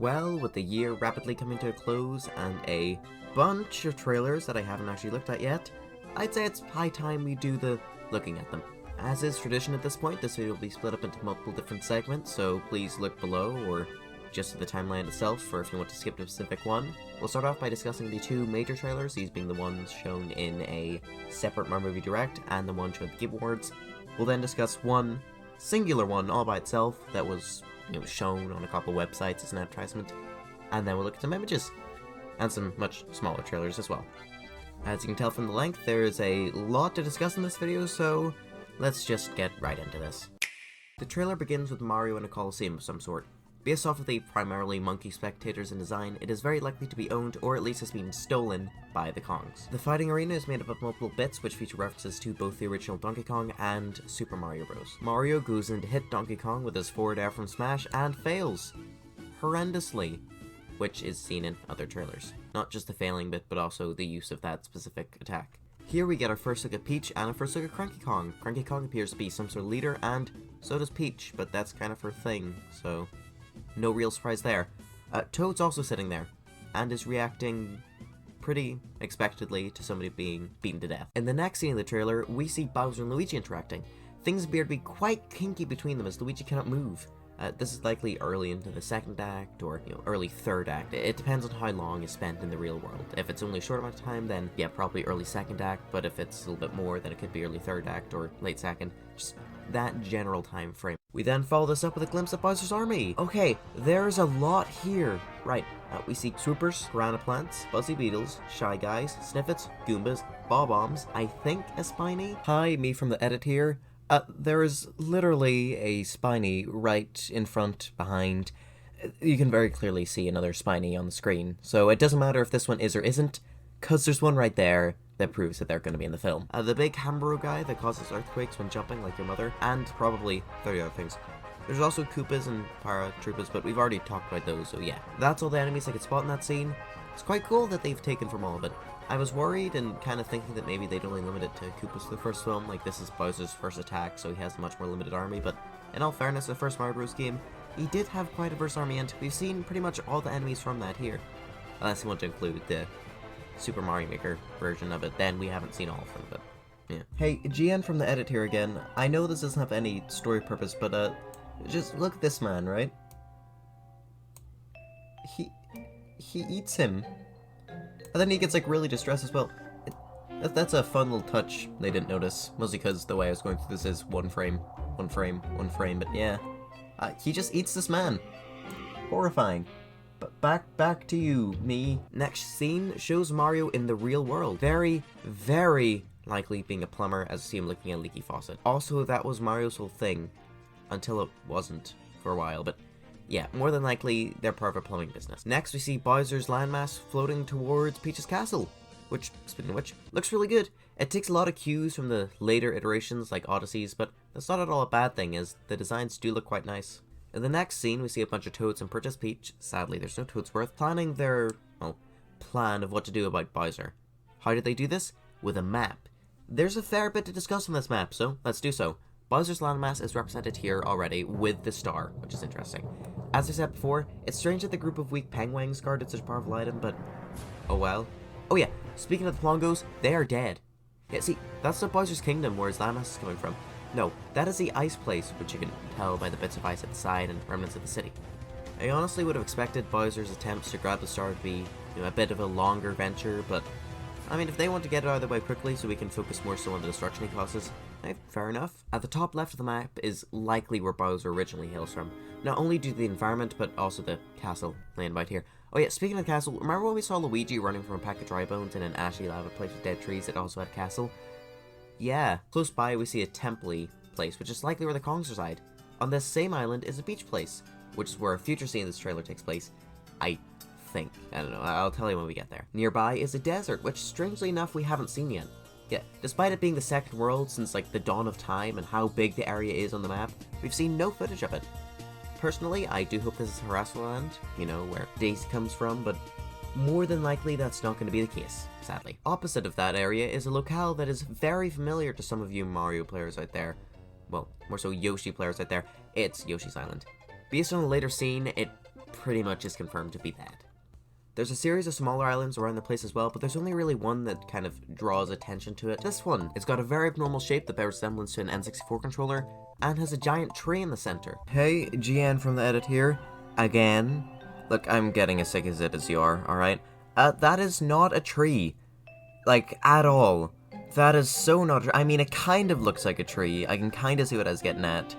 Well, with the year rapidly coming to a close and a bunch of trailers that I haven't actually looked at yet, I'd say it's high time we do the looking at them. As is tradition at this point, this video will be split up into multiple different segments, so please look below or just at the timeline itself for if you want to skip to a specific one. We'll start off by discussing the two major trailers, these being the ones shown in a separate Marvel Movie Direct and the one shown at the Game Awards. We'll then discuss one singular one all by itself that was shown on a couple websites as an advertisement, and then we'll look at some images and some much smaller trailers as well. As you can tell from the length, there is a lot to discuss in this video, so let's just get right into this. The trailer begins with Mario in a coliseum of some sort. Based off of the primarily monkey spectators in design, it is very likely to be owned, or at least has been stolen, by the Kongs. The fighting arena is made up of multiple bits which feature references to both the original Donkey Kong and Super Mario Bros. Mario goes in to hit Donkey Kong with his forward air from Smash and fails horrendously, which is seen in other trailers. Not just the failing bit, but also the use of that specific attack. Here we get our first look at Peach and a first look at Cranky Kong. Cranky Kong appears to be some sort of leader, and so does Peach, but that's kind of her thing, so no real surprise there. Toad's also sitting there, and is reacting pretty expectedly to somebody being beaten to death. In the next scene of the trailer, we see Bowser and Luigi interacting. Things appear to be quite kinky between them as Luigi cannot move. This is likely early into the second act, or early third act. It depends on how long is spent in the real world. If it's only a short amount of time, then yeah, probably early second act, but if it's a little bit more, then it could be early third act or late second. Just that general time frame. We then follow this up with a glimpse of Bowser's army. Okay, there's a lot here. Right, we see swoopers, piranha plants, buzzy beetles, shy guys, sniffets, goombas, bob-ombs, I think a spiny. Hi, me from the edit here. There is literally a spiny right in front, behind. You can very clearly see another spiny on the screen, so it doesn't matter if this one is or isn't, cause there's one right there that proves that they're going to be in the film. The big Hambro guy that causes earthquakes when jumping like your mother, and probably 30 other things. There's also Koopas and Paratroopers, but we've already talked about those, so yeah. That's all the enemies I could spot in that scene. It's quite cool that they've taken from all of it. I was worried and kind of thinking that maybe they'd only limit it to Koopas for the first film, like this is Bowser's first attack, so he has a much more limited army, but in all fairness, the first Mario Bros. Game, he did have quite a diverse army, and we've seen pretty much all the enemies from that here. Unless you want to include the Super Mario Maker version of it, then we haven't seen all of them, but yeah. Hey, GN from the edit here again. I know this doesn't have any story purpose, but just look at this man, right? He eats him. And then he gets like really distressed as well. That's a fun little touch they didn't notice, mostly because the way I was going through this is one frame, but yeah. He just eats this man. Horrifying. But back to you, me. Next scene shows Mario in the real world. Very, very likely being a plumber as you see him looking at a leaky faucet. Also, that was Mario's whole thing, until it wasn't for a while, but yeah, more than likely, they're part of a plumbing business. Next, we see Bowser's landmass floating towards Peach's castle, which, speaking of which, looks really good. It takes a lot of cues from the later iterations like Odysseys, but that's not at all a bad thing, as the designs do look quite nice. In the next scene, we see a bunch of Toads and Princess Peach, sadly there's no Toadsworth, planning their, plan of what to do about Bowser. How did they do this? With a map. There's a fair bit to discuss on this map, so let's do so. Bowser's landmass is represented here already with the star, which is interesting. As I said before, it's strange that the group of weak penguins guarded such a powerful item, but oh well. Oh yeah, speaking of the Plongos, they are dead. Yeah, see, that's not Bowser's kingdom where his landmass is coming from. No, that is the ice place, which you can tell by the bits of ice at the side and remnants of the city. I honestly would have expected Bowser's attempts to grab the star to be a bit of a longer venture, but I mean, if they want to get it out of the way quickly so we can focus more so on the destruction he causes, fair enough. At the top left of the map is likely where Bowser originally hails from, not only due to the environment, but also the castle laying right here. Oh yeah, speaking of the castle, remember when we saw Luigi running from a pack of dry bones in an ashy lava place with dead trees that also had a castle? Yeah, close by we see a temple-y place, which is likely where the Kongs reside. On this same island is a beach place, which is where a future scene in this trailer takes place, I think. I don't know, I'll tell you when we get there. Nearby is a desert, which strangely enough we haven't seen yet. Yeah, despite it being the second world since like the dawn of time and how big the area is on the map, we've seen no footage of it. Personally, I do hope this is Harassal Land, where Daisy comes from, but more than likely that's not going to be the case, sadly. Opposite of that area is a locale that is very familiar to some of you Mario players out there. Well, more so Yoshi players out there. It's Yoshi's Island. Based on a later scene, it pretty much is confirmed to be that. There's a series of smaller islands around the place as well, but there's only really one that kind of draws attention to it. This one, it's got a very abnormal shape that bears resemblance to an N64 controller, and has a giant tree in the center. Hey, GN from the edit here, again. Look, I'm getting as sick as it as you are, alright? That is not a tree. Like, at all. That is so not a tree. I mean, it kind of looks like a tree. I can kind of see what I was getting at.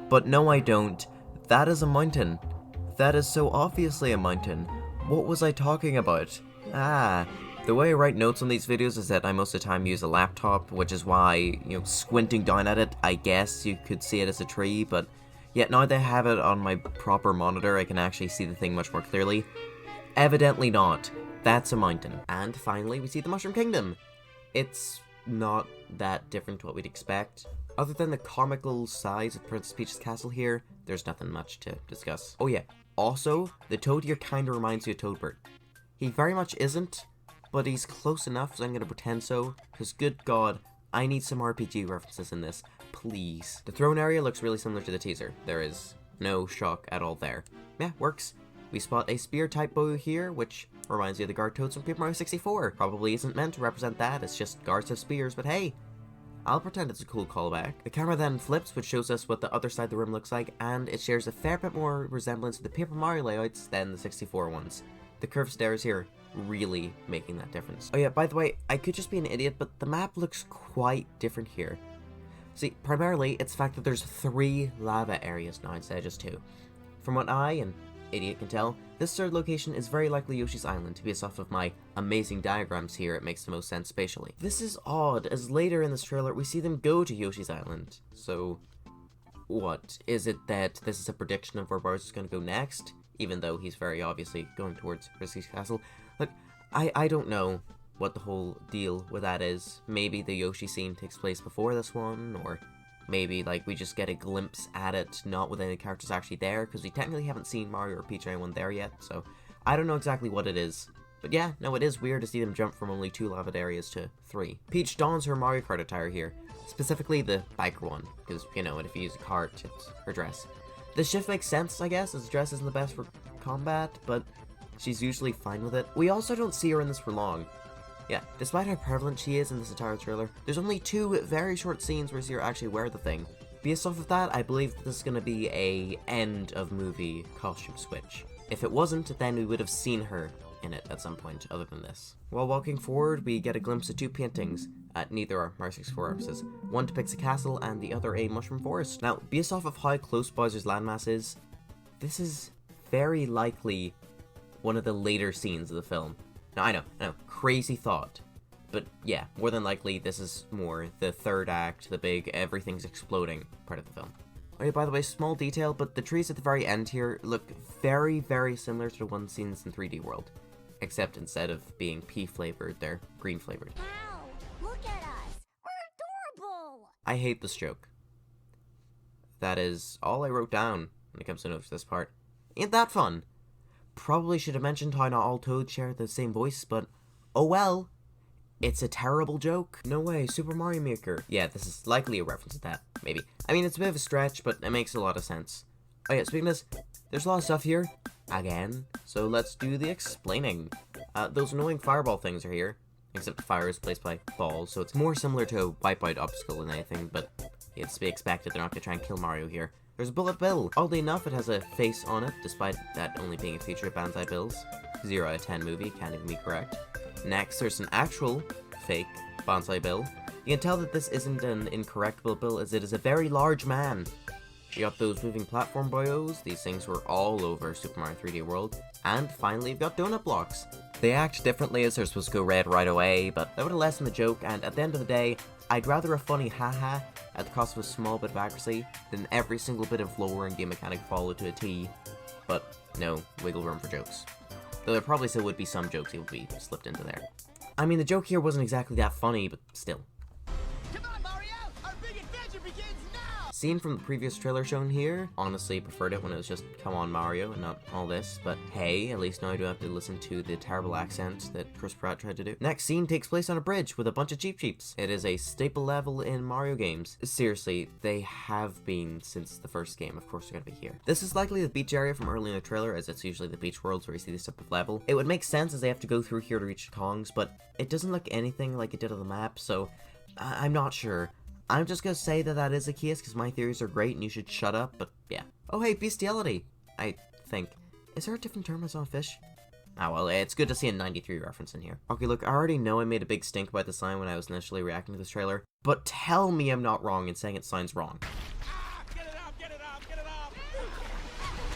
But no, I don't. That is a mountain. That is so obviously a mountain. What was I talking about? The way I write notes on these videos is that I most of the time use a laptop, which is why, squinting down at it, I guess you could see it as a tree, but yet now that I have it on my proper monitor, I can actually see the thing much more clearly. Evidently not. That's a mountain. And finally, we see the Mushroom Kingdom. It's not that different to what we'd expect. Other than the comical size of Princess Peach's castle here, there's nothing much to discuss. Oh yeah. Also, the Toad here kinda reminds you of Toadbert. He very much isn't, but he's close enough, so I'm gonna pretend so, because good god, I need some RPG references in this, please. The throne area looks really similar to the teaser. There is no shock at all there. Yeah, works. We spot a spear-type bow here, which reminds you of the guard toads from Paper Mario 64. Probably isn't meant to represent that, it's just guards have spears, but hey, I'll pretend it's a cool callback. The camera then flips, which shows us what the other side of the room looks like, and it shares a fair bit more resemblance to the Paper Mario layouts than the 64 ones. The curved stairs here really making that difference. Oh yeah, by the way, I could just be an idiot, but the map looks quite different here. See, primarily, it's the fact that there's 3 lava areas now instead of just 2. From what I, an idiot, can tell, this third location is very likely Yoshi's Island. Based off of my amazing diagrams here, it makes the most sense spatially. This is odd, as later in this trailer, we see them go to Yoshi's Island. So, what? Is it that this is a prediction of where Bowser's gonna go next? Even though he's very obviously going towards Risky's castle. Look, I don't know what the whole deal with that is. Maybe the Yoshi scene takes place before this one, or maybe, like, we just get a glimpse at it, not with any characters actually there, because we technically haven't seen Mario or Peach or anyone there yet, so I don't know exactly what it is. But yeah, no, it is weird to see them jump from only 2 lava areas to 3. Peach dons her Mario Kart attire here, specifically the biker one, because, if you use a cart, it's her dress. The shift makes sense, I guess, as the dress isn't the best for combat, but she's usually fine with it. We also don't see her in this for long. Yeah, despite how prevalent she is in this entire trailer, there's only 2 very short scenes where you see her actually wear the thing. Based off of that, I believe that this is going to be a end of movie costume switch. If it wasn't, then we would have seen her in it at some point other than this. While walking forward, we get a glimpse of 2 paintings. Neither are Mario 64 references. One depicts a castle and the other a mushroom forest. Now, based off of how close Bowser's landmass is, this is very likely one of the later scenes of the film. Now, I know, crazy thought. But yeah, more than likely, this is more the third act, the big everything's exploding part of the film. Oh yeah, by the way, small detail, but the trees at the very end here look very, very similar to the ones seen in 3D World. Except instead of being pea flavored, they're green flavored. Wow, look at us! We're adorable! I hate this joke. That is all I wrote down when it comes to notes for this part. Ain't that fun? Probably should have mentioned how not all Toads share the same voice, but oh well. It's a terrible joke. No way, Super Mario Maker. Yeah, this is likely a reference to that, maybe. I mean, it's a bit of a stretch, but it makes a lot of sense. Oh yeah, speaking of this, there's a lot of stuff here, again, so let's do the explaining. Those annoying fireball things are here, except the fire is placed by balls, so it's more similar to a wipeout obstacle than anything, but it's to be expected. They're not gonna try and kill Mario here. There's a bullet bill. Oddly enough, it has a face on it, despite that only being a feature of Banzai Bills. 0 out of 10 movie, can't even be correct. Next, there's an actual fake Banzai Bill. You can tell that this isn't an incorrectable bill, as it is a very large man. You got those moving platform boyos. These things were all over Super Mario 3D World. And finally, you've got donut blocks. They act differently as they're supposed to go red right away, but that would have lessened the joke, and at the end of the day, I'd rather a funny haha at the cost of a small bit of accuracy than every single bit of lore and game mechanic followed to a T. But no wiggle room for jokes. Though there probably still would be some jokes that would be slipped into there. I mean, the joke here wasn't exactly that funny, but still. Come on, Mario! Our big adventure begins now! Scene from the previous trailer shown here. Honestly, preferred it when it was just "Come on, Mario" and not all this, but hey, at least now I do have to listen to the terrible accent that Chris Pratt tried to do. Next scene takes place on a bridge with a bunch of Cheep Cheeps. It is a staple level in Mario games. Seriously, they have been since the first game. Of course they're gonna be here. This is likely the beach area from early in the trailer, as it's usually the beach worlds where you see this type of level. It would make sense as they have to go through here to reach Kongs, but it doesn't look anything like it did on the map, so I'm not sure. I'm just gonna say that that is a case because my theories are great and you should shut up, but yeah. Oh hey, bestiality, I think. Is there a different term as on fish? Ah well, it's good to see a 93 reference in here. Okay, look, I already know I made a big stink about the sign when I was initially reacting to this trailer, but tell me I'm not wrong in saying it sounds wrong. Get it up, get it up, get it up!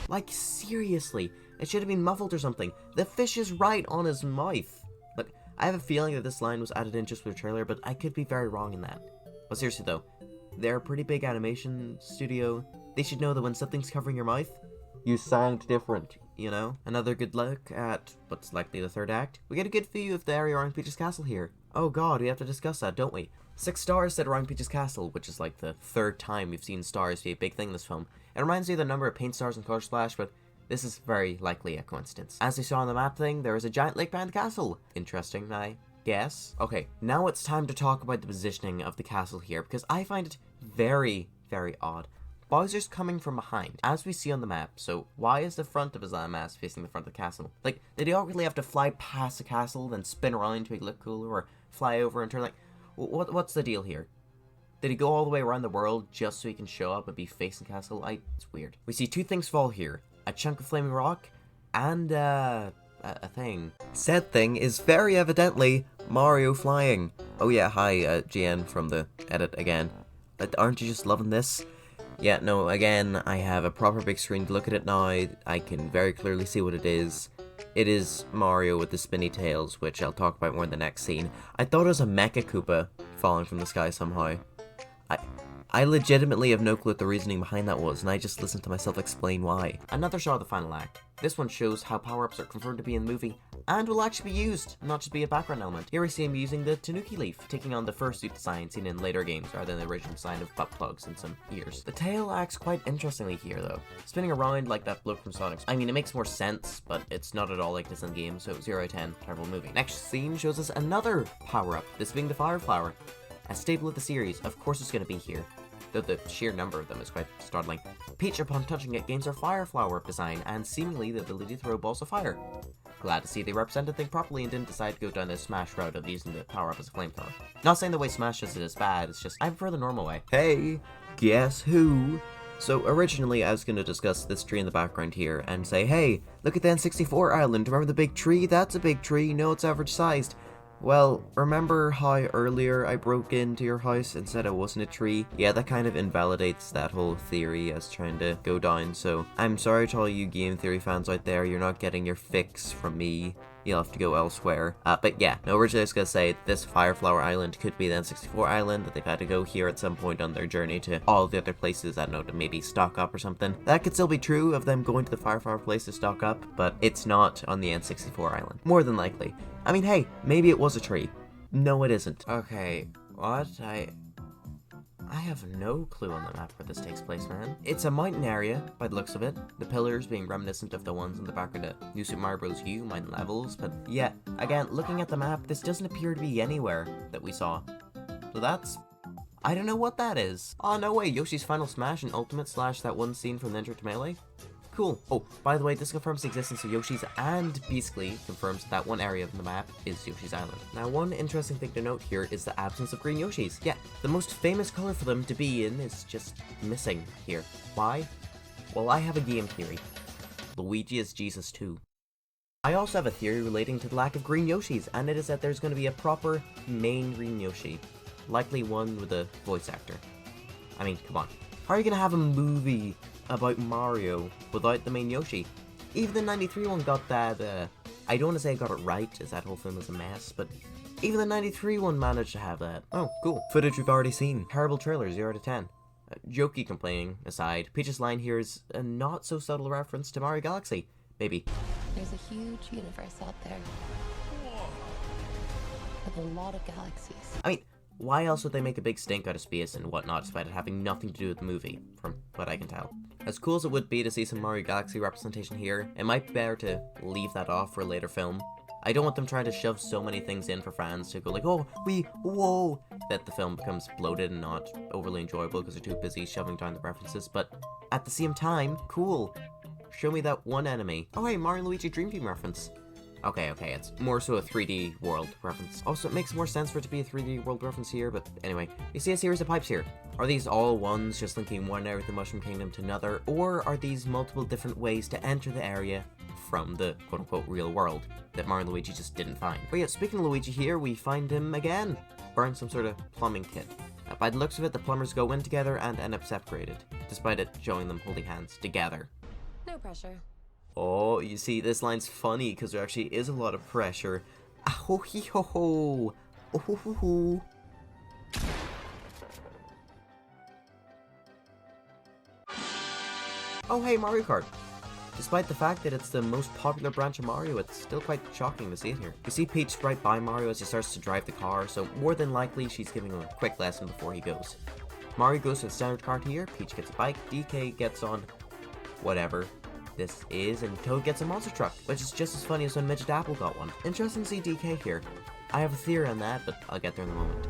Like, seriously, it should have been muffled or something. The fish is right on his mouth. Look, I have a feeling that this line was added in just for the trailer, but I could be very wrong in that. But seriously though, they're a pretty big animation studio. They should know that when something's covering your mouth, you sound different, you know? Another good look at what's likely the third act. We get a good view of the area around Peach's Castle here. Oh god, we have to discuss that, don't we? 6 stars set around Peach's Castle, which is like the 3rd time we've seen stars be a big thing in this film. It reminds me of the number of paint stars in Color Splash, but this is very likely a coincidence. As we saw on the map thing, there is a giant lake behind the castle. Interesting, I guess. Okay, now it's time to talk about the positioning of the castle here, because I find it very, very odd. Bowser's coming from behind, as we see on the map, so why is the front of his landmass facing the front of the castle? Like, did he awkwardly have to fly past the castle, then spin around to make it look cooler, or fly over and turn like... What's the deal here? Did he go all the way around the world just so he can show up and be facing the castle? It's weird. We see 2 things fall here. A chunk of flaming rock, and a thing. Said thing is very evidently Mario flying. Oh yeah, hi, GN from the edit again. Aren't you just loving this? Yeah, no, again, I have a proper big screen to look at it now. I can very clearly see what it is. It is Mario with the spinny tails, which I'll talk about more in the next scene. I thought it was a Mecha Koopa falling from the sky somehow. I legitimately have no clue what the reasoning behind that was, and I just listened to myself explain why. Another shot of the final act. This one shows how power-ups are confirmed to be in the movie, and will actually be used, not just be a background element. Here we see him using the Tanuki leaf, taking on the fursuit design seen in later games, rather than the original design of butt plugs and some ears. The tail acts quite interestingly here, though, spinning around like that bloke from Sonic. I mean, it makes more sense, but it's not at all like this in the game, so 0 out of 10, terrible movie. Next scene shows us another power-up, this being the Fire Flower. A staple of the series, of course it's going to be here, though the sheer number of them is quite startling. Peach, upon touching it, gains her Fire Flower design, and seemingly the ability to throw balls of fire. Glad to see they represented the thing properly and didn't decide to go down the Smash route of using the power-up as a flamethrower. Not saying the way Smash does it is bad, it's just I prefer the normal way. Hey, guess who? So originally I was going to discuss this tree in the background here and say, hey, look at the N64 island, remember the big tree? That's a big tree, no, it's average sized. Well, remember how earlier I broke into your house and said it wasn't a tree? Yeah, that kind of invalidates that whole theory as trying to go down, so I'm sorry to all you game theory fans out there, you're not getting your fix from me. You'll have to go elsewhere. But yeah, no, originally I was going to say this Fire Flower Island could be the N64 island, that they've had to go here at some point on their journey to all the other places, I don't know, to maybe stock up or something. That could still be true of them going to the Fire Flower place to stock up, but it's not on the N64 island. More than likely. I mean, hey, maybe it was a tree. No, it isn't. Okay, what? I have no clue on the map where this takes place, man. It's a mountain area, by the looks of it. The pillars being reminiscent of the ones in the background of New Super Mario Bros. U, mountain levels. But yeah, again, looking at the map, this doesn't appear to be anywhere that we saw. So that's... I don't know what that is. Oh, no way, Yoshi's Final Smash and Ultimate / that one scene from the Intro to Melee? Cool. Oh, by the way, this confirms the existence of Yoshi's and basically confirms that one area of the map is Yoshi's Island. Now, one interesting thing to note here is the absence of green Yoshis. Yeah, the most famous color for them to be in is just missing here. Why? Well, I have a game theory. Luigi is Jesus too. I also have a theory relating to the lack of green Yoshis, and it is that there's going to be a proper main green Yoshi. Likely one with a voice actor. I mean, come on. How are you going to have a movie about Mario without the main Yoshi? Even the 93 one got that, I don't want to say I got it right, as that whole film is a mess, but even the 93 one managed to have that. Oh, cool. Footage we've already seen. Terrible trailer, 0 out of 10. Jokey complaining aside, Peach's line here is a not so subtle reference to Mario Galaxy. Maybe. There's a huge universe out there with a lot of galaxies. I mean, why else would they make a big stink out of space and whatnot despite it having nothing to do with the movie, from what I can tell. As cool as it would be to see some Mario Galaxy representation here, it might be better to leave that off for a later film. I don't want them trying to shove so many things in for fans to go like, oh, whoa, that the film becomes bloated and not overly enjoyable because they're too busy shoving down the references, but at the same time, cool. Show me that one enemy. Oh hey, Mario and Luigi Dream Team reference. Okay, it's more so a 3D world reference. Also, it makes more sense for it to be a 3D world reference here, but anyway. You see a series of pipes here. Are these all ones just linking one area of the Mushroom Kingdom to another, or are these multiple different ways to enter the area from the quote-unquote real world that Mario and Luigi just didn't find? But yeah, speaking of Luigi here, we find him again. Burn some sort of plumbing kit. By the looks of it, the plumbers go in together and end up separated, despite it showing them holding hands together. No pressure. Oh, you see, this line's funny because there actually is a lot of pressure. Ah-ho-hee-ho-ho! Oh-ho-ho-ho! Oh hey, Mario Kart! Despite the fact that it's the most popular branch of Mario, it's still quite shocking to see it here. You see Peach right by Mario as he starts to drive the car, so more than likely she's giving him a quick lesson before he goes. Mario goes to the standard cart here, Peach gets a bike, DK gets on whatever this is, and Toad gets a monster truck, which is just as funny as when Midget Apple got one. Interesting to see DK here. I have a theory on that, but I'll get there in a moment.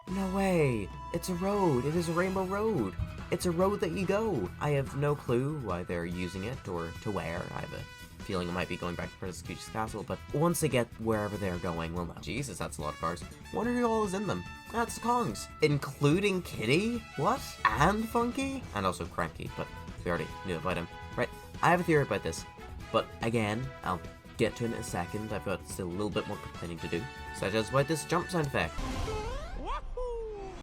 No way! It's a road! It is a rainbow road! It's a road that you go! I have no clue why they're using it, or to where. I have a feeling it might be going back to Princess Peach's castle, but once they get wherever they're going, well, Jesus, that's a lot of cars. Wonder who all is in them. That's the Kongs. Including Kitty? What? And Funky? And also Cranky, but we already knew about him. Right, I have a theory about this, but again, I'll get to it in a second. I've got still a little bit more complaining to do, such as about this jump sound effect.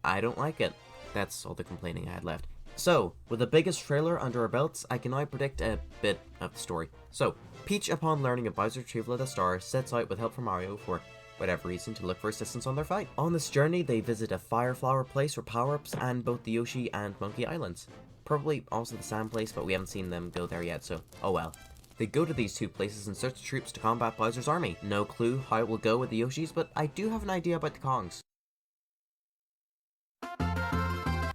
I don't like it. That's all the complaining I had left. So, with the biggest trailer under our belts, I can now predict a bit of the story. So, Peach, upon learning of Bowser's retrieval of the star, sets out with help from Mario for whatever reason to look for assistance on their fight. On this journey, they visit a fire flower place for power-ups and both the Yoshi and Monkey Islands. Probably also the sand place, but we haven't seen them go there yet, so oh well. They go to these two places and search the troops to combat Bowser's army. No clue how it will go with the Yoshis, but I do have an idea about the Kongs.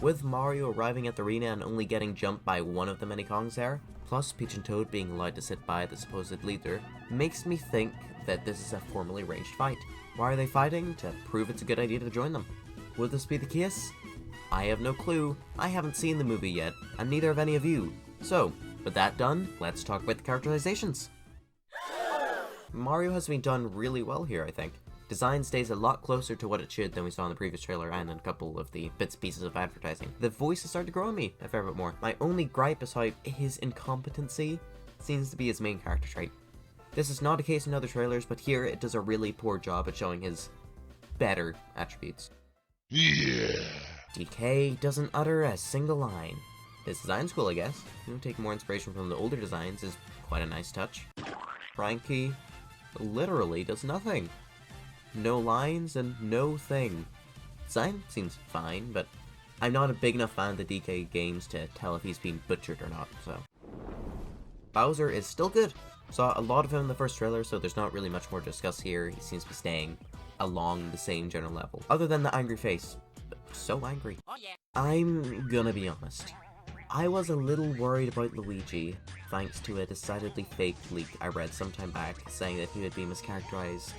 With Mario arriving at the arena and only getting jumped by one of the many Kongs there, plus Peach and Toad being allowed to sit by the supposed leader, makes me think that this is a formally arranged fight. Why are they fighting? To prove it's a good idea to join them. Would this be the case? I have no clue. I haven't seen the movie yet, and neither have any of you. So, with that done, let's talk about the characterizations. Mario has been done really well here, I think. Design stays a lot closer to what it should than we saw in the previous trailer and in a couple of the bits and pieces of advertising. The voice has started to grow on me a fair bit more. My only gripe is how his incompetency seems to be his main character trait. This is not a case in other trailers, but here it does a really poor job at showing his better attributes. Yeah. DK doesn't utter a single line. This design's cool, I guess. Taking more inspiration from the older designs is quite a nice touch. Frankie literally does nothing. No lines and no thing. Design seems fine, but I'm not a big enough fan of the DK games to tell if he's been butchered or not, so. Bowser is still good. Saw a lot of him in the first trailer, so there's not really much more to discuss here. He seems to be staying along the same general level. Other than the angry face. So angry. Oh yeah. I'm gonna be honest. I was a little worried about Luigi, thanks to a decidedly fake leak I read sometime back saying that he would be mischaracterized.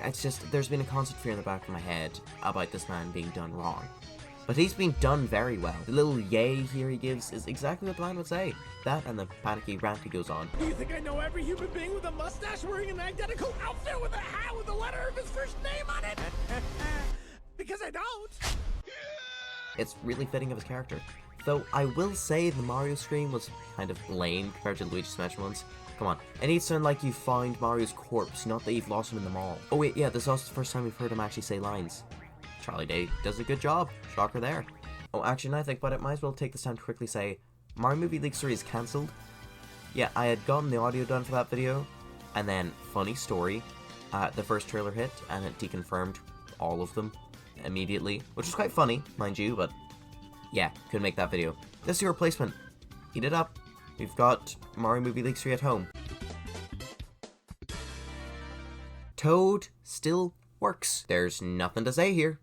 It's just, there's been a constant fear in the back of my head about this man being done wrong. But he's been done very well. The little yay here he gives is exactly what the man would say. That and the panicky rant he goes on. Do you think I know every human being with a mustache wearing an identical outfit with a hat with the letter of his first name on it? Because I don't. It's really fitting of his character. Though I will say the Mario scream was kind of lame compared to Luigi's Smash ones. Come on, it needs to sound like you found Mario's corpse, not that you've lost him in the mall. Oh wait, yeah, this is also the first time we've heard him actually say lines. Charlie Day does a good job. Shocker there. Oh, actually, now I think about it, might as well take this time to quickly say, Mario Movie League 3 is cancelled. Yeah, I had gotten the audio done for that video, and then, funny story, the first trailer hit, and it deconfirmed all of them immediately, which was quite funny, mind you, but yeah, couldn't make that video. This is your replacement. Eat it up. We've got Mario Movie League 3 at home. Toad still works. There's nothing to say here.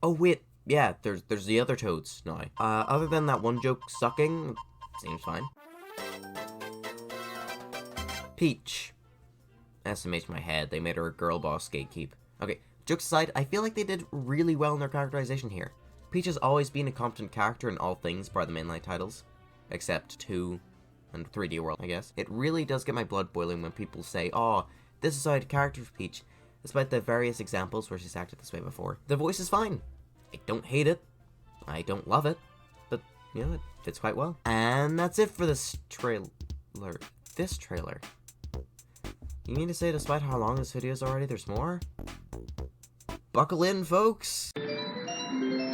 Oh wait, yeah, there's the other toads now. Other than that one joke sucking, seems fine. Peach. SMH my head, they made her a girl boss gatekeep. Okay, jokes aside, I feel like they did really well in their characterization here. Peach has always been a competent character in all things bar the mainline titles, except 2 and 3D World, I guess. It really does get my blood boiling when people say, oh, this is how the character for Peach, despite the various examples where she's acted this way before. The voice is fine. I don't hate it. I don't love it. But, you know, it fits quite well. And that's it for this trailer. This trailer. You mean to say despite how long this video is already, there's more? Buckle in, folks!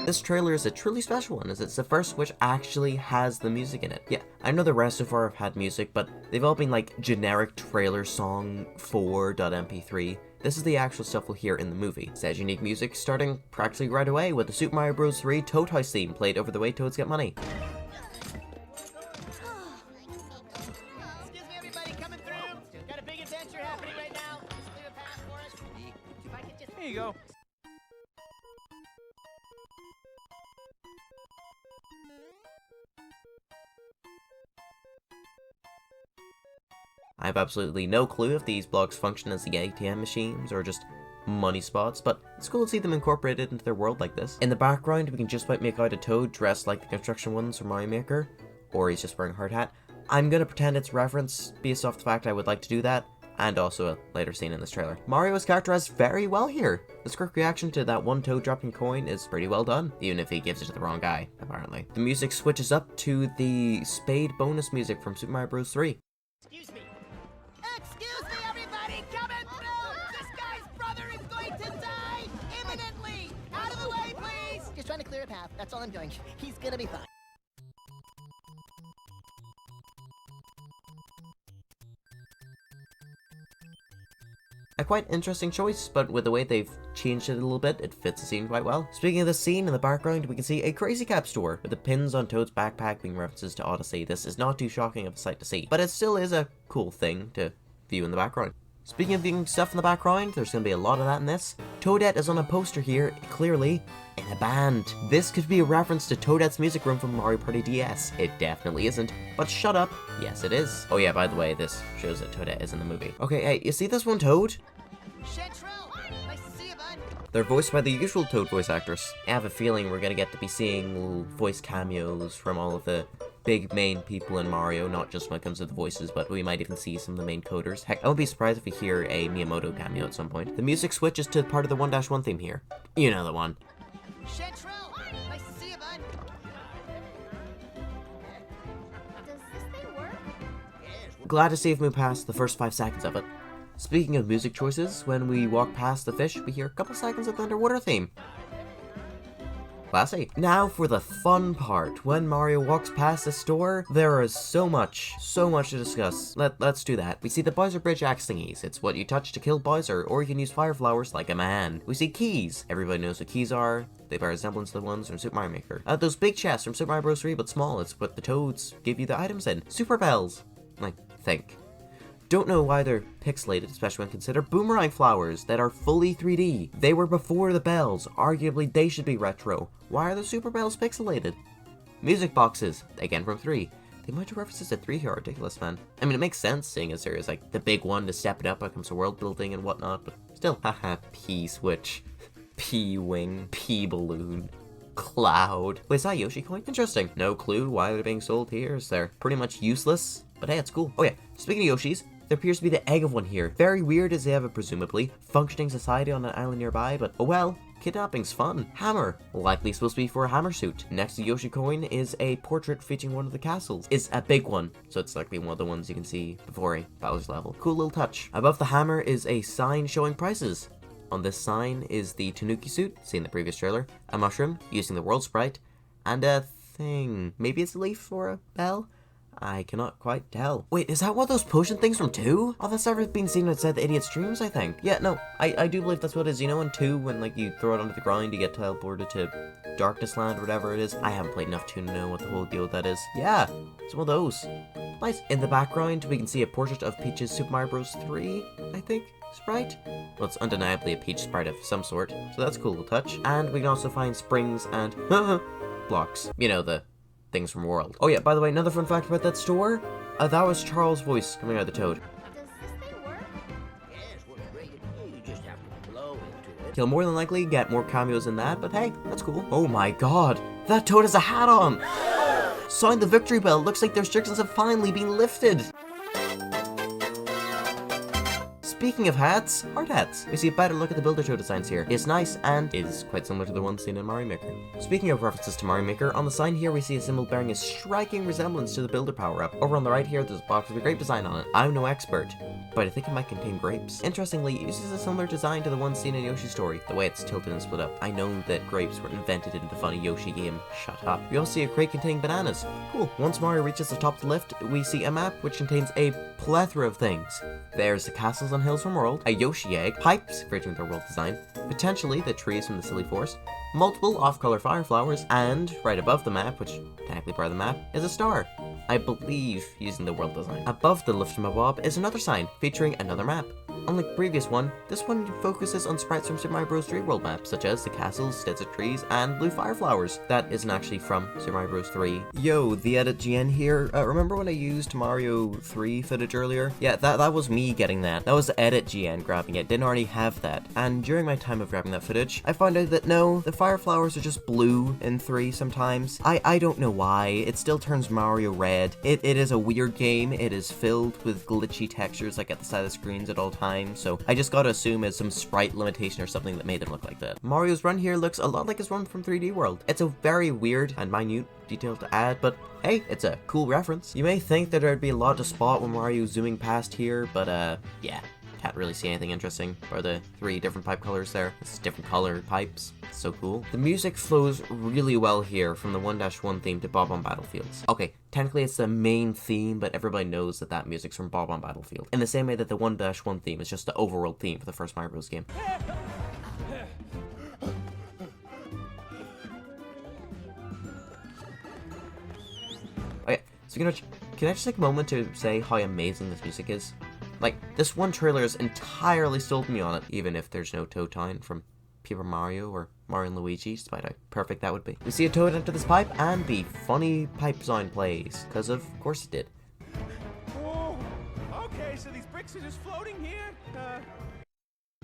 This trailer is a truly special one, as it's the first which actually has the music in it. Yeah, I know the rest so far have had music, but they've all been like generic trailer song 4.mp3. This is the actual stuff we'll hear in the movie. It says unique music starting practically right away with the Super Mario Bros. 3 Toad House theme played over the way Toads get money. Excuse me, everybody, coming through. Got a big adventure happening right now. Just clear a path for us. If I could just... Here you go. I have absolutely no clue if these blocks function as the ATM machines or just money spots, but it's cool to see them incorporated into their world like this. In the background, we can just about make out a Toad dressed like the construction ones from Mario Maker, or he's just wearing a hard hat. I'm gonna pretend it's reference based off the fact I would like to do that, and also a later scene in this trailer. Mario is characterized very well here. The quick reaction to that one Toad dropping a coin is pretty well done, even if he gives it to the wrong guy, apparently. The music switches up to the Spade bonus music from Super Mario Bros. 3. Excuse me. Excuse me, everybody, coming through. This guy's brother is going to die imminently. Out of the way, please. Just trying to clear a path. That's all I'm doing. He's gonna be fine. A quite interesting choice, but with the way they've changed it a little bit, it fits the scene quite well. Speaking of the scene, in the background we can see a Crazy Cap store, with the pins on Toad's backpack being references to Odyssey. This is not too shocking of a sight to see, but it still is a cool thing to view in the background. Speaking of viewing stuff in the background, there's going to be a lot of that in this. Toadette is on a poster here, clearly in a band. This could be a reference to Toadette's music room from Mario Party DS. It definitely isn't, but shut up. Yes, it is. Oh yeah, by the way, this shows that Toadette is in the movie. Okay, hey, you see this one Toad? Chantrell, nice to see you, bud. They're voiced by the usual Toad voice actors. I have a feeling we're gonna get to be seeing little voice cameos from all of the big main people in Mario, not just when it comes to the voices, but we might even see some of the main coders. Heck, I won't be surprised if we hear a Miyamoto cameo at some point. The music switches to part of the 1-1 theme here. You know the one. Chantrell, nice to see you, bud. Does this thing work? Glad to see we've moved past the first 5 seconds of it. Speaking of music choices, when we walk past the fish, we hear a couple seconds of the underwater theme. Classy. Now for the fun part. When Mario walks past the store, there is so much to discuss. Let's do that. We see the Bowser Bridge axe thingies. It's what you touch to kill Bowser, or you can use fire flowers like a man. We see keys. Everybody knows what keys are. They bear a resemblance to the ones from Super Mario Maker. Those big chests from Super Mario Bros. 3, but small. It's what the Toads give you the items in. Super bells. I think. Don't know why they're pixelated, especially when considered boomerang flowers that are fully 3D. They were before the bells. Arguably, they should be retro. Why are the super bells pixelated? Music boxes, again from 3. They might have references to 3 here are ridiculous, man. I mean, it makes sense seeing as there is like the big one to step it up when it comes to world building and whatnot, but still, haha, P-switch, P-wing, P-balloon. Cloud. Wait, is that Yoshi coin? Interesting. No clue why they're being sold here, as they're pretty much useless. But hey, it's cool. Oh yeah, speaking of Yoshis, there appears to be the egg of one here. Very weird as they have a presumably functioning society on an island nearby, but oh well. Kidnapping's fun. Hammer. Likely supposed to be for a hammer suit. Next to Yoshi coin is a portrait featuring one of the castles. It's a big one, so it's likely one of the ones you can see before a Bowser's level. Cool little touch. Above the hammer is a sign showing prices. On this sign is the Tanuki suit, seen in the previous trailer, a mushroom, using the world sprite, and a thing. Maybe it's a leaf or a bell? I cannot quite tell. Wait, is that one of those potion things from 2? Oh, that's never been seen outside the idiot streams, I think. Yeah, no, I do believe that's what it is. You know in 2, when, like, you throw it onto the ground, you get teleported to Darkness Land or whatever it is? I haven't played enough 2 to know what the whole deal with that is. Yeah, it's one of those. Nice. In the background, we can see a portrait of Peach's Super Mario Bros. 3, I think, sprite? Well, it's undeniably a Peach sprite of some sort, so that's cool to touch. And we can also find springs and blocks. You know, the things from World. Oh yeah, by the way, another fun fact about that store, that was Charles' voice coming out of the toad. Does this thing work? Yes, works great. You just have to blow into it. He'll more than likely get more cameos in that, but hey, that's cool. Oh my god, that toad has a hat on! Sound the victory bell, looks like their restrictions have finally been lifted! Speaking of hats, hard hats. We see a better look at the Builder Toad designs here. It's nice and is quite similar to the one seen in Mario Maker. Speaking of references to Mario Maker, on the sign here we see a symbol bearing a striking resemblance to the Builder power-up. Over on the right here there's a box with a grape design on it. I'm no expert, but I think it might contain grapes. Interestingly, it uses a similar design to the one seen in Yoshi's story, the way it's tilted and split up. I know that grapes were invented in the funny Yoshi game. Shut up. We also see a crate containing bananas. Cool. Once Mario reaches the top of the lift, we see a map which contains a plethora of things. There's the castles on hills from World, a Yoshi egg, pipes fitting their world design, potentially the trees from the Silly Forest, multiple off-color fire flowers, and right above the map, which technically part of the map, is a star. I believe using the world design. Above the lift from above is another sign featuring another map. Unlike the previous one, this one focuses on sprites from Super Mario Bros. 3 world maps, such as the castles, desert trees, and blue fire flowers. That isn't actually from Super Mario Bros. 3. Yo, the edit GN here. Remember when I used Mario 3 footage earlier? Yeah, that was me getting that. That was the edit GN grabbing it. Didn't already have that. And during my time of grabbing that footage, I found out that no, the fire flowers are just blue in 3 sometimes. I don't know why. It still turns Mario red. It is a weird game. It is filled with glitchy textures like at the side of the screens at all times. So I just gotta assume it's some sprite limitation or something that made them look like that. Mario's run here looks a lot like his run from 3D World. It's a very weird and minute detail to add, but hey, it's a cool reference. You may think that there'd be a lot to spot when Mario's zooming past here, but yeah. Can't really see anything interesting. Are the 3 different pipe colors there? It's different colored pipes. It's so cool. The music flows really well here from the 1-1 theme to Bob on Battlefields. Okay, technically it's the main theme, but everybody knows that that music's from Bob on Battlefield. In the same way that the 1-1 theme is just the overall theme for the first Mario Bros. Game. Okay, so can I just take a moment to say how amazing this music is? Like, this one trailer has entirely sold me on it, even if there's no Toad Town from Paper Mario or Mario and Luigi, despite how perfect that would be. We see a toad enter this pipe, and the funny pipe sound plays, because of course it did. Oh, okay, so these bricks are just floating here?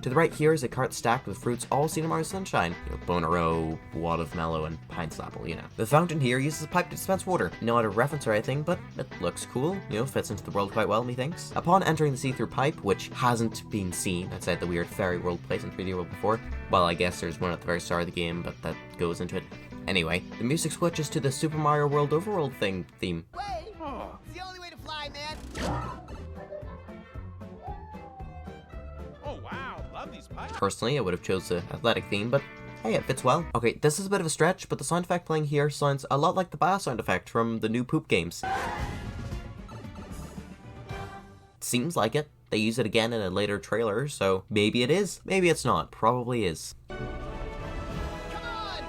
To the right here is a cart stacked with fruits all seen in Mario Sunshine. You know, Bonero, Watermelon, and Pineapple, you know. The fountain here uses a pipe to dispense water. Not a reference or anything, but it looks cool. You know, fits into the world quite well, methinks. Upon entering the see-through pipe, which hasn't been seen outside the weird fairy world place in 3D World before. Well, I guess there's one at the very start of the game, but that goes into it. Anyway, the music switches to the Super Mario World Overworld theme. Wait! Oh. It's the only way to fly, man! Oh, wow, love these pipes. Personally, I would have chose the athletic theme, but hey, it fits well. Okay, this is a bit of a stretch, but the sound effect playing here sounds a lot like the bass sound effect from the new Poop games. Seems like it. They use it again in a later trailer, so maybe it is, maybe it's not, probably is. Come on!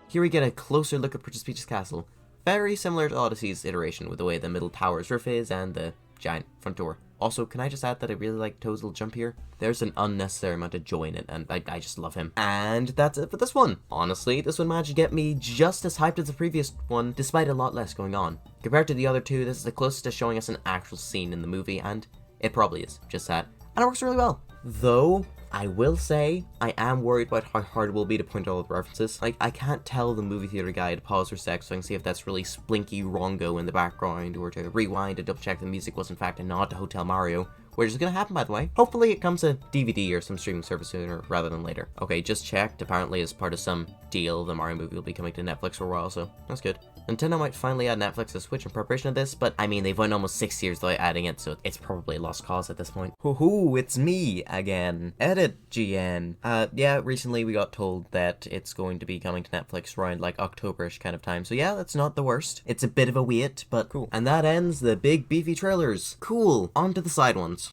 Here we get a closer look at Princess Peach's castle. Very similar to Odyssey's iteration with the way the middle tower's roof is and the giant front door. Also, can I just add that I really like Toad's little jump here? There's an unnecessary amount of joy in it, and I just love him. And that's it for this one. Honestly, this one managed to get me just as hyped as the previous one, despite a lot less going on. Compared to the other two, this is the closest to showing us an actual scene in the movie, and it probably is, just that. And it works really well. Though, I will say, I am worried about how hard it will be to point out all the references. Like, I can't tell the movie theater guy to pause for a sec so I can see if that's really Splinky Rongo in the background, or to rewind to double check the music was in fact a nod to Hotel Mario, which is gonna happen by the way. Hopefully it comes to DVD or some streaming service sooner rather than later. Okay, just checked, apparently as part of some deal, the Mario movie will be coming to Netflix for a while, so that's good. Nintendo might finally add Netflix to Switch in preparation of this, but I mean, they've went almost 6 years without adding it, so it's probably a lost cause at this point. Hoo-hoo, it's me again. Edit GN. Yeah, recently we got told that it's going to be coming to Netflix around like October-ish kind of time, so yeah, that's not the worst. It's a bit of a wait, but cool. And that ends the big beefy trailers. Cool, on to the side ones.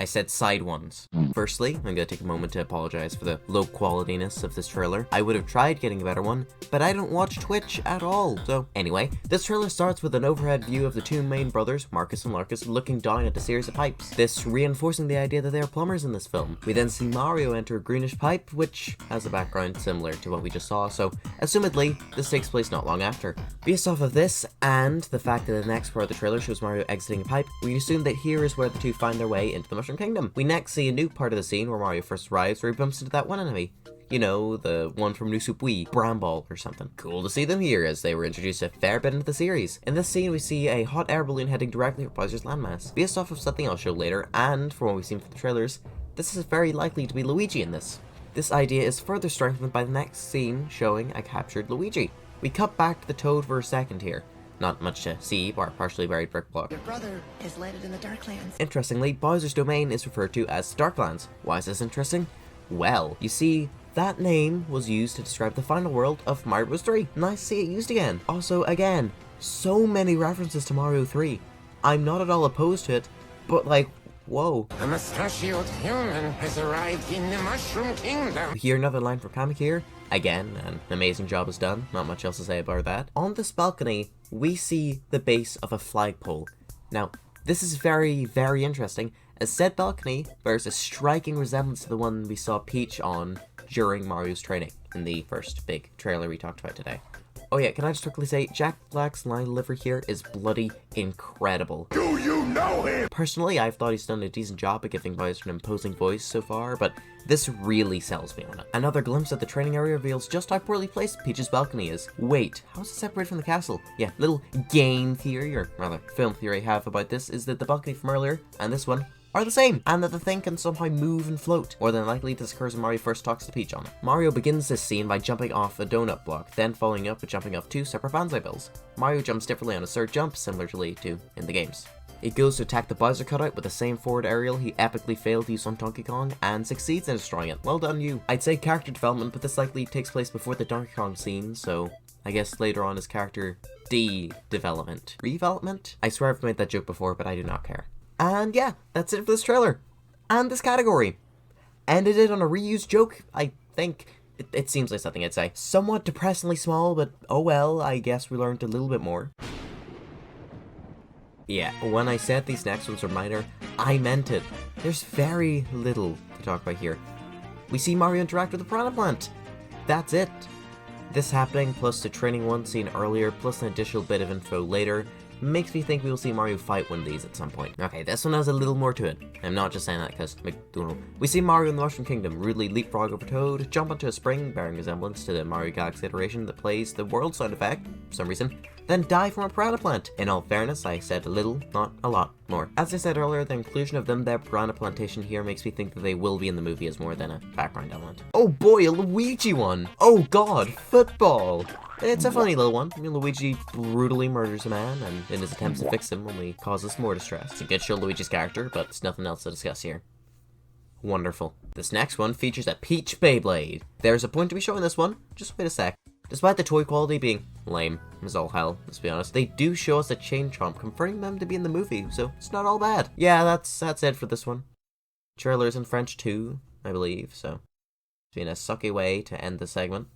I said side ones. Firstly, I'm gonna take a moment to apologize for the low qualityness of this trailer. I would have tried getting a better one, but I don't watch Twitch at all. So anyway, this trailer starts with an overhead view of the two main brothers, Marcus and Larkus, looking down at a series of pipes. This reinforcing the idea that they are plumbers in this film. We then see Mario enter a greenish pipe, which has a background similar to what we just saw, so assumedly, this takes place not long after. Based off of this, and the fact that the next part of the trailer shows Mario exiting a pipe, we assume that here is where the two find their way into the Mushroom Kingdom. We next see a new part of the scene where Mario first arrives, where he bumps into that one enemy. You know, the one from New Soup Wii, Bramball or something. Cool to see them here, as they were introduced a fair bit into the series. In this scene, we see a hot air balloon heading directly for Bowser's landmass. Based off of something I'll show later, and from what we've seen from the trailers, this is very likely to be Luigi in this. This idea is further strengthened by the next scene showing a captured Luigi. We cut back to the Toad for a second here. Not much to see, bar partially buried brick block. Your brother is landed in the Darklands. Interestingly, Bowser's domain is referred to as Darklands. Why is this interesting? Well, you see, that name was used to describe the final world of Mario Bros. 3. Nice to see it used again. Also, again, so many references to Mario 3. I'm not at all opposed to it, but like, whoa. A mustachioed human has arrived in the Mushroom Kingdom. We hear another line from Kamek here. Again, an amazing job is done. Not much else to say about that. On this balcony, we see the base of a flagpole. Now, this is very, very interesting, as said balcony bears a striking resemblance to the one we saw Peach on during Mario's training in the first big trailer we talked about today. Oh yeah, can I just quickly say, Jack Black's line delivery here is bloody incredible. Do you know him? Personally, I've thought he's done a decent job at giving Bowser an imposing voice so far, but this really sells me on it. Another glimpse at the training area reveals just how poorly placed Peach's balcony is. Wait, how is it separated from the castle? Yeah, little game theory, or rather film theory I have about this is that the balcony from earlier and this one are the same, and that the thing can somehow move and float. More than likely, this occurs when Mario first talks to Peach on it. Mario begins this scene by jumping off a donut block, then following up with jumping off two separate banzai bills. Mario jumps differently on a third jump, similarly to in the games. He goes to attack the Bowser cutout with the same forward aerial he epically failed to use on Donkey Kong, and succeeds in destroying it. Well done, you. I'd say character development, but this likely takes place before the Donkey Kong scene, so I guess later on his character development. Redevelopment? I swear I've made that joke before, but I do not care. And yeah, that's it for this trailer. And this category. Ended it on a reused joke, I think. It seems like something I'd say. Somewhat depressingly small, but oh well, I guess we learned a little bit more. Yeah, when I said these next ones are minor, I meant it. There's very little to talk about here. We see Mario interact with the Piranha Plant. That's it. This happening, plus the training one seen earlier, plus an additional bit of info later, makes me think we will see Mario fight one of these at some point. Okay, this one has a little more to it. I'm not just saying that because McDonal. We see Mario in the Mushroom Kingdom rudely leapfrog over Toad, jump onto a spring bearing resemblance to the Mario Galaxy iteration that plays the world sound effect, for some reason, then die from a Piranha Plant. In all fairness, I said a little, not a lot more. As I said earlier, the inclusion of them, their Piranha Plantation here makes me think that they will be in the movie as more than a background element. Oh boy, a Luigi one! Oh god, football! It's a funny little one. Luigi brutally murders a man, and in his attempts to fix him only causes more distress. It's a good show Luigi's character, but it's nothing else to discuss here. Wonderful. This next one features a Peach Beyblade. There's a point to be showing this one, just wait a sec. Despite the toy quality being lame as all hell, let's be honest, they do show us a chain chomp, confirming them to be in the movie, so it's not all bad. Yeah, that's it for this one. Trailer's in French too, I believe, so it's been a sucky way to end the segment.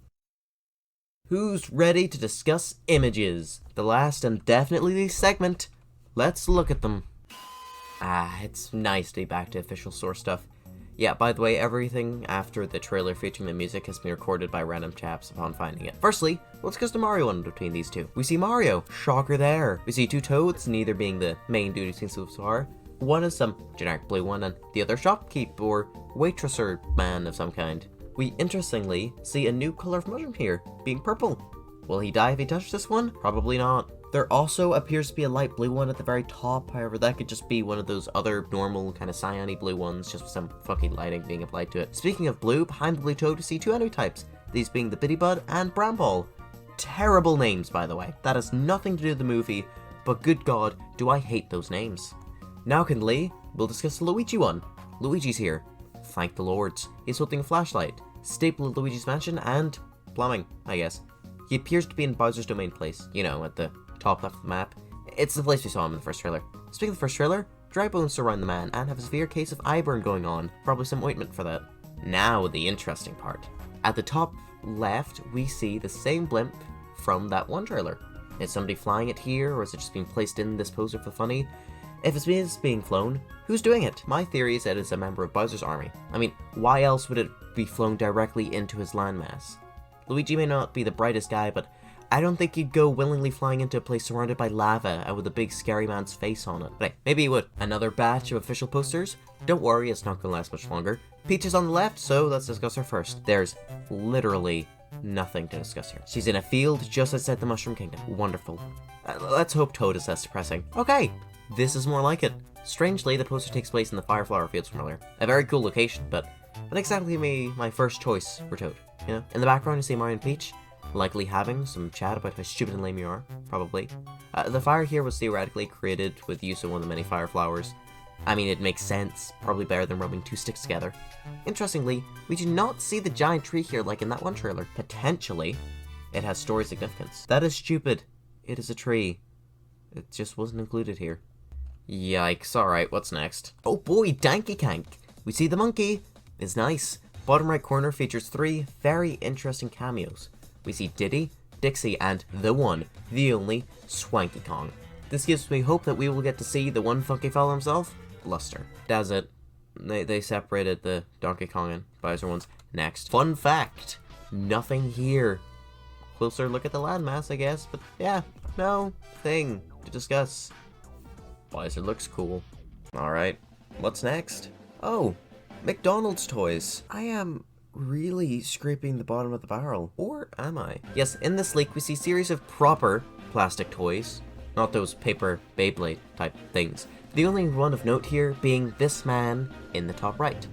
Who's ready to discuss images? The last and definitely least segment. Let's look at them. It's nice to be back to official source stuff. Yeah, by the way, everything after the trailer featuring the music has been recorded by random chaps upon finding it. Firstly, let's discuss the Mario one between these two. We see Mario, shocker there. We see two Toads, neither being the main dude seen so far. One is some generic blue one, and the other shopkeep or waitress or man of some kind. We interestingly see a new color of mushroom here, being purple. Will he die if he touches this one? Probably not. There also appears to be a light blue one at the very top, however that could just be one of those other normal kind of cyan-y blue ones, just with some fucking lighting being applied to it. Speaking of blue, behind the blue Toad we see two enemy types, these being the Biddybud and Bramble. Terrible names, by the way. That has nothing to do with the movie, but good god, do I hate those names. Now, kindly, we'll discuss the Luigi one. Luigi's here. Thank the lords. He's holding a flashlight, staple of Luigi's mansion, and plumbing, I guess. He appears to be in Bowser's Domain place, you know, at the top left of the map. It's the place we saw him in the first trailer. Speaking of the first trailer, dry bones surround the man and have a severe case of eye burn going on. Probably some ointment for that. Now the interesting part. At the top left, we see the same blimp from that one trailer. Is somebody flying it here, or is it just being placed in this poster for funny? If it's being flown, who's doing it? My theory is that it's a member of Bowser's army. I mean, why else would it be flown directly into his landmass? Luigi may not be the brightest guy, but I don't think he'd go willingly flying into a place surrounded by lava and with a big scary man's face on it. But hey, maybe he would. Another batch of official posters? Don't worry, it's not gonna last much longer. Peach is on the left, so let's discuss her first. There's literally nothing to discuss here. She's in a field just outside the Mushroom Kingdom. Wonderful. Let's hope Toad is less depressing. Okay, this is more like it. Strangely, the poster takes place in the Fireflower Fields from earlier. A very cool location, but not exactly my first choice for Toad. You know, in the background you see Mario and Peach, likely having some chat about how stupid and lame you are, probably. The fire here was theoretically created with the use of one of the many fire flowers. I mean, it makes sense, probably better than rubbing two sticks together. Interestingly, we do not see the giant tree here like in that one trailer. Potentially, it has story significance. That is stupid. It is a tree. It just wasn't included here. Yikes, alright, what's next? Oh boy, Danky Kank! We see the monkey! It's nice. Bottom right corner features 3 very interesting cameos. We see Diddy, Dixie, and the one, the only, Swanky Kong. This gives me hope that we will get to see the one funky fellow himself, Luster. That's it. They separated the Donkey Kong and Bowser ones. Next. Fun fact. Nothing here. Closer look at the landmass, I guess, but yeah, no thing to discuss. Bowser looks cool. Alright, what's next? Oh, McDonald's toys. I am really scraping the bottom of the barrel. Or am I? Yes, in this leak we see a series of proper plastic toys. Not those paper Beyblade type things. The only one of note here being this man in the top right.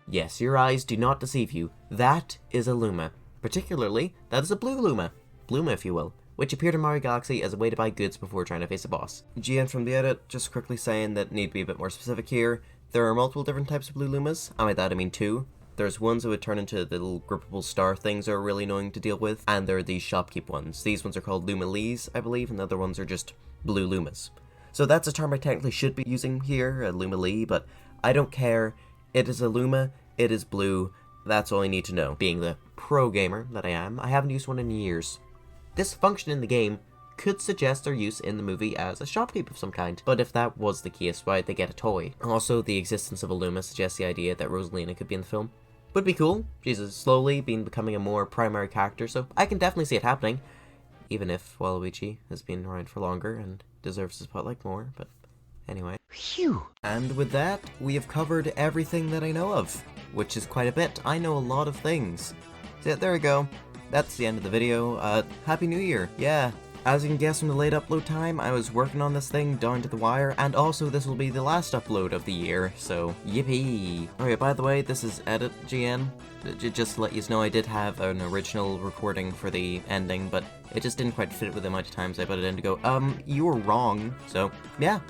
Yes, your eyes do not deceive you. That is a Luma. Particularly, that is a blue Luma. Bluma, if you will. Which appeared in Mario Galaxy as a way to buy goods before trying to face a boss. GN from the edit, just quickly saying that need to be a bit more specific here. There are multiple different types of blue Lumas, and by that I mean 2. There's ones that would turn into the little grippable star things that are really annoying to deal with, and there are these shopkeep ones. These ones are called Luma Lees, I believe, and the other ones are just blue Lumas. So that's a term I technically should be using here, a Luma Lee, but I don't care. It is a Luma, it is blue, that's all I need to know. Being the pro gamer that I am, I haven't used one in years. This function in the game could suggest their use in the movie as a shopkeep of some kind, but if that was the case, why'd they get a toy? Also, the existence of a Luma suggests the idea that Rosalina could be in the film. Would be cool. She's slowly becoming a more primary character, so I can definitely see it happening. Even if Waluigi has been around for longer and deserves the spotlight more, but anyway. Phew. And with that, we have covered everything that I know of, which is quite a bit. I know a lot of things. So yeah, there we go. That's the end of the video. Happy New Year. Yeah. As you can guess from the late upload time, I was working on this thing down to the wire, and also this will be the last upload of the year, so yippee! Okay, by the way, this is Edit GN. Just to let you know, I did have an original recording for the ending, but it just didn't quite fit with the amount of times I put it in to go, you were wrong, so yeah.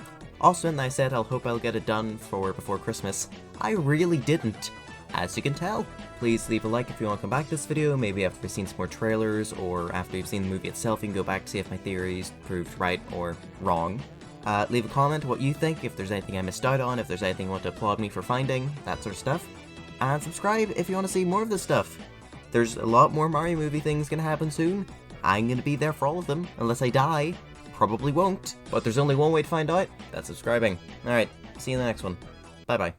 Also, and I said I'll hope I'll get it done before Christmas. I really didn't, as you can tell. Please leave a like if you want to come back to this video, maybe after we've seen some more trailers, or after you've seen the movie itself, you can go back to see if my theories proved right or wrong. Leave a comment what you think, if there's anything I missed out on, if there's anything you want to applaud me for finding, that sort of stuff. And subscribe if you want to see more of this stuff. There's a lot more Mario movie things gonna happen soon. I'm gonna be there for all of them, unless I die. Probably won't, but there's only one way to find out, that's subscribing. Alright, see you in the next one. Bye bye.